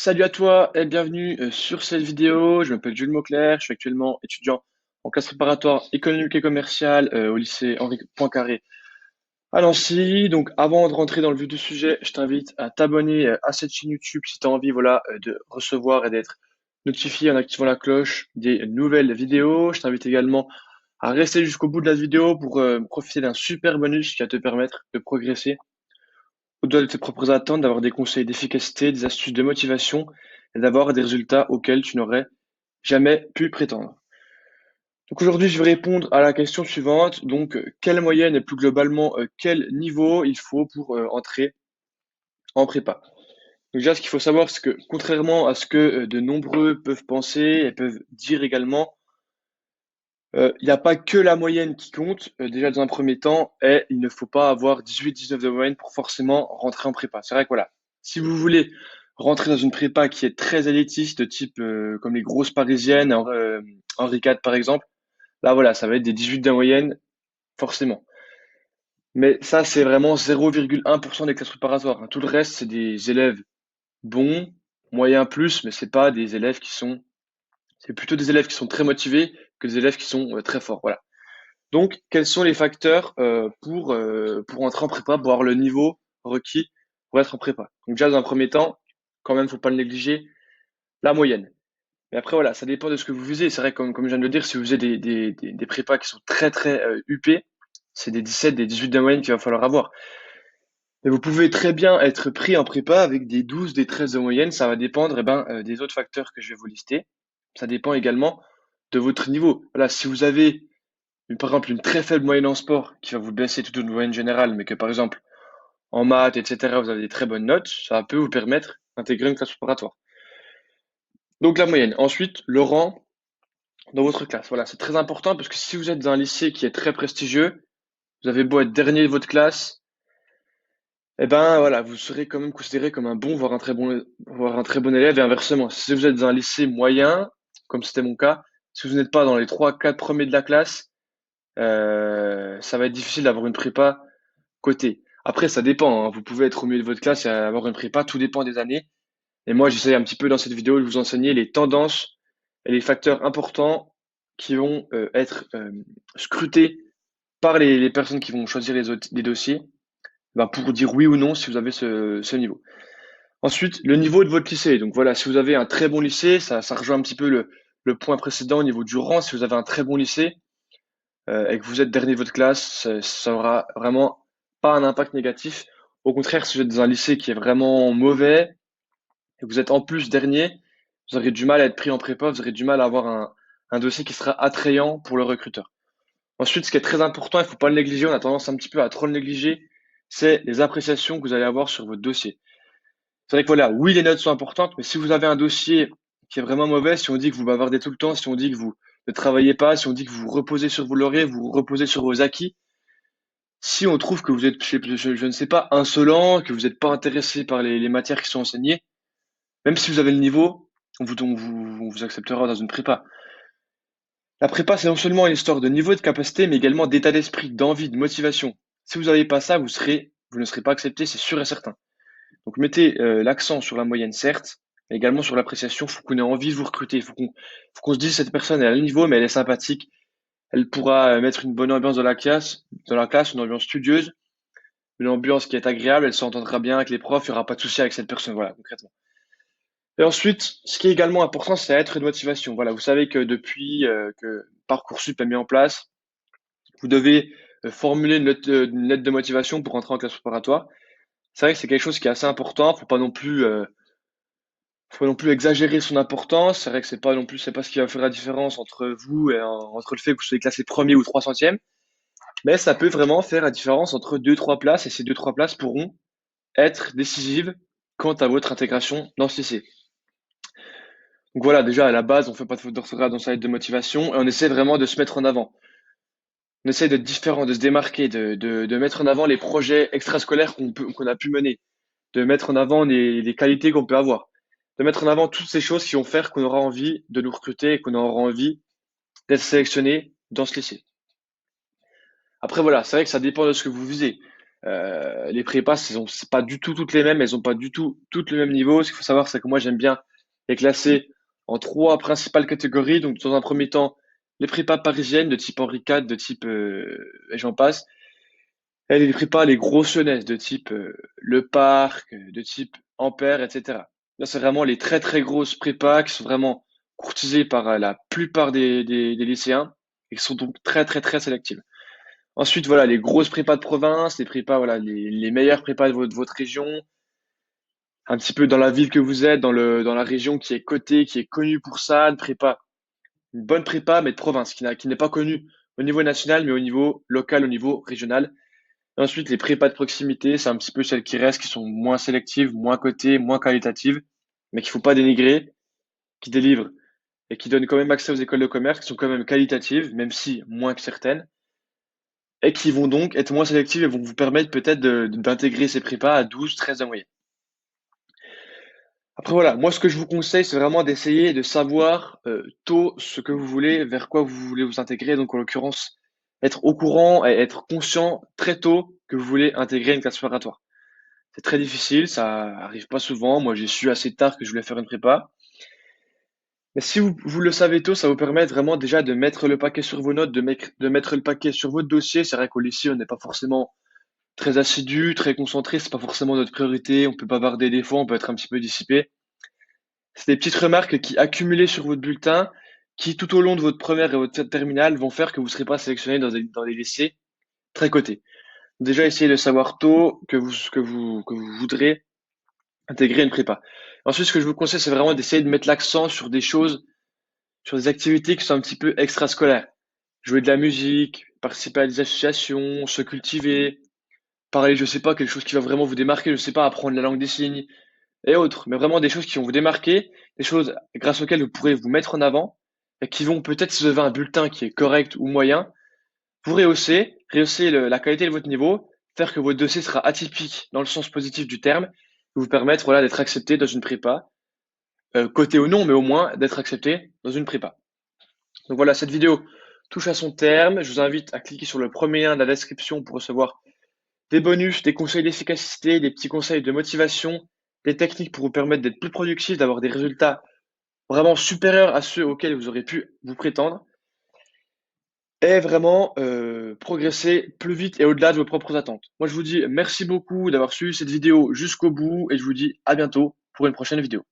Salut à toi et bienvenue sur cette vidéo. Je m'appelle Jules Mauclair, je suis actuellement étudiant en classe préparatoire économique et commerciale au lycée Henri Poincaré à Nancy. Donc avant de rentrer dans le vif du sujet, je t'invite à t'abonner à cette chaîne YouTube si tu as envie de recevoir et d'être notifié en activant la cloche des nouvelles vidéos. Je t'invite également à rester jusqu'au bout de la vidéo pour profiter d'un super bonus qui va te permettre de progresser au-delà de tes propres attentes, d'avoir des conseils d'efficacité, des astuces de motivation et d'avoir des résultats auxquels tu n'aurais jamais pu prétendre. Donc aujourd'hui, je vais répondre à la question suivante. Donc, quelle moyenne et plus globalement, quel niveau il faut pour entrer en prépa? Donc déjà, ce qu'il faut savoir, c'est que contrairement à ce que de nombreux peuvent penser et peuvent dire également, il n'y a pas que la moyenne qui compte. Déjà, dans un premier temps, et il ne faut pas avoir 18-19 de moyenne pour forcément rentrer en prépa. C'est vrai que voilà, si vous voulez rentrer dans une prépa qui est très élitiste, de type comme les grosses parisiennes, Henri IV par exemple, là voilà, ça va être des 18 de moyenne, forcément. Mais ça, c'est vraiment 0,1% des classes préparatoires, hein. Tout le reste, c'est des élèves bons, moyens plus, mais c'est pas des élèves qui sont, c'est plutôt des élèves qui sont très motivés que des élèves qui sont très forts. Voilà. Donc, quels sont les facteurs pour entrer en prépa, pour avoir le niveau requis pour être en prépa? Donc déjà, dans un premier temps, quand même, faut pas le négliger, la moyenne. Mais après, voilà, ça dépend de ce que vous visez. C'est vrai, comme je viens de le dire, si vous visez des prépas qui sont très UP, c'est des 17, des 18 de moyenne qu'il va falloir avoir. Mais vous pouvez très bien être pris en prépa avec des 12, des 13 de moyenne. Ça va dépendre des autres facteurs que je vais vous lister. Ça dépend également de votre niveau. Voilà, si vous avez par exemple, une très faible moyenne en sport qui va vous baisser toute une moyenne générale, mais que par exemple, en maths, etc., vous avez des très bonnes notes, ça peut vous permettre d'intégrer une classe préparatoire. Donc la moyenne. Ensuite, le rang dans votre classe. Voilà, c'est très important parce que si vous êtes dans un lycée qui est très prestigieux, vous avez beau être dernier de votre classe, eh ben voilà, vous serez quand même considéré comme un bon, voire un très bon élève et inversement. Si vous êtes dans un lycée moyen, comme c'était mon cas, si vous n'êtes pas dans les 3, 4 premiers de la classe, ça va être difficile d'avoir une prépa côté. Après, ça dépend, hein. Vous pouvez être au milieu de votre classe et avoir une prépa, tout dépend des années. Et moi, j'essaie un petit peu dans cette vidéo de vous enseigner les tendances et les facteurs importants qui vont être scrutés par les personnes qui vont choisir les dossiers, ben, pour dire oui ou non si vous avez ce niveau. Ensuite, le niveau de votre lycée. Donc voilà, si vous avez un très bon lycée, ça rejoint un petit peu le point précédent au niveau du rang. Si vous avez un très bon lycée, et que vous êtes dernier de votre classe, ça aura vraiment pas un impact négatif. Au contraire, si vous êtes dans un lycée qui est vraiment mauvais et que vous êtes en plus dernier, vous aurez du mal à être pris en prépa, vous aurez du mal à avoir un dossier qui sera attrayant pour le recruteur. Ensuite, ce qui est très important, il ne faut pas le négliger, on a tendance un petit peu à trop le négliger, c'est les appréciations que vous allez avoir sur votre dossier. C'est vrai que voilà, oui, les notes sont importantes, mais si vous avez un dossier qui est vraiment mauvais, si on dit que vous bavardez tout le temps, si on dit que vous ne travaillez pas, si on dit que vous reposez sur vos lauriers, vous reposez sur vos acquis, si on trouve que vous êtes, je ne sais pas, insolent, que vous n'êtes pas intéressé par les matières qui sont enseignées, même si vous avez le niveau, on vous acceptera dans une prépa. La prépa, c'est non seulement une histoire de niveau et de capacité, mais également d'état d'esprit, d'envie, de motivation. Si vous n'avez pas ça, vous ne serez pas accepté, c'est sûr et certain. Donc mettez l'accent sur la moyenne, certes, mais également sur l'appréciation. Il faut qu'on ait envie de vous recruter. Il faut qu'on se dise cette personne elle a le niveau, mais elle est sympathique. Elle pourra mettre une bonne ambiance dans la classe, une ambiance studieuse, une ambiance qui est agréable. Elle s'entendra bien avec les profs. Il n'y aura pas de souci avec cette personne. Voilà, concrètement. Et ensuite, ce qui est également important, c'est être une motivation. Voilà, vous savez que depuis que Parcoursup est mis en place, vous devez formuler une lettre de motivation pour entrer en classe préparatoire. C'est vrai que c'est quelque chose qui est assez important. Faut pas non plus exagérer son importance. C'est vrai que c'est pas ce qui va faire la différence entre vous et entre le fait que vous soyez classé premier ou 300e. Mais ça peut vraiment faire la différence entre deux, trois places et ces deux, trois places pourront être décisives quant à votre intégration dans ce lycée. Donc voilà, déjà à la base, on fait pas de faute d'orthographe dans sa lettre de motivation et on essaie vraiment de se mettre en avant. On essaie d'être différent, de se démarquer, de mettre en avant les projets extrascolaires qu'on a pu mener, de mettre en avant les qualités qu'on peut avoir, de mettre en avant toutes ces choses qui vont faire qu'on aura envie de nous recruter et qu'on aura envie d'être sélectionné dans ce lycée. Après voilà, c'est vrai que ça dépend de ce que vous visez. Les prépas, c'est pas du tout toutes les mêmes, elles ont pas du tout toutes le même niveau. Ce qu'il faut savoir, c'est que moi, j'aime bien les classer en trois principales catégories. Donc, dans un premier temps, les prépas parisiennes de type Henri IV, de type, et j'en passe. Et les prépas, les grosses jeunesses de type Le Parc, de type Ampère, etc. Là, c'est vraiment les très très grosses prépas qui sont vraiment courtisées par la plupart des lycéens et qui sont donc très très très sélectives. Ensuite, voilà, les grosses prépas de province, les prépas, voilà, les meilleures prépas de votre région, un petit peu dans la ville que vous êtes, dans la région qui est cotée, qui est connue pour ça, une prépa, une bonne prépa, mais de province, qui n'est pas connue au niveau national, mais au niveau local, au niveau régional. Et ensuite, les prépas de proximité, c'est un petit peu celles qui restent, qui sont moins sélectives, moins cotées, moins qualitatives, mais qu'il faut pas dénigrer, qui délivrent et qui donnent quand même accès aux écoles de commerce, qui sont quand même qualitatives, même si moins que certaines, et qui vont donc être moins sélectives et vont vous permettre peut-être d'intégrer ces prépas à 12, 13 de moyenne. Après voilà, moi ce que je vous conseille, c'est vraiment d'essayer de savoir tôt ce que vous voulez, vers quoi vous voulez vous intégrer. Donc en l'occurrence, être au courant et être conscient très tôt que vous voulez intégrer une classe préparatoire. C'est très difficile, ça arrive pas souvent. Moi, j'ai su assez tard que je voulais faire une prépa. Mais si vous le savez tôt, ça vous permet vraiment déjà de mettre le paquet sur vos notes, de mettre le paquet sur votre dossier. C'est vrai qu'au lycée, on n'est pas forcément très assidu, très concentré, c'est pas forcément notre priorité. On peut bavarder des fois, on peut être un petit peu dissipé. C'est des petites remarques qui, accumulées sur votre bulletin, qui tout au long de votre première et votre terminale, vont faire que vous ne serez pas sélectionné dans des lycées très cotés. Déjà, essayez de savoir tôt que vous voudrez intégrer une prépa. Ensuite, ce que je vous conseille, c'est vraiment d'essayer de mettre l'accent sur des choses, sur des activités qui sont un petit peu extrascolaires. Jouer de la musique, participer à des associations, se cultiver, parler, je sais pas, quelque chose qui va vraiment vous démarquer, je sais pas, apprendre la langue des signes et autres, mais vraiment des choses qui vont vous démarquer, des choses grâce auxquelles vous pourrez vous mettre en avant et qui vont peut-être, si vous avez un bulletin qui est correct ou moyen, vous rehausser la qualité de votre niveau, faire que votre dossier sera atypique dans le sens positif du terme, vous permettre voilà, d'être accepté dans une prépa, coté ou non, mais au moins d'être accepté dans une prépa. Donc voilà, cette vidéo touche à son terme. Je vous invite à cliquer sur le premier lien de la description pour recevoir des bonus, des conseils d'efficacité, des petits conseils de motivation, des techniques pour vous permettre d'être plus productif, d'avoir des résultats vraiment supérieurs à ceux auxquels vous aurez pu vous prétendre et vraiment progresser plus vite et au-delà de vos propres attentes. Moi, je vous dis merci beaucoup d'avoir suivi cette vidéo jusqu'au bout et je vous dis à bientôt pour une prochaine vidéo.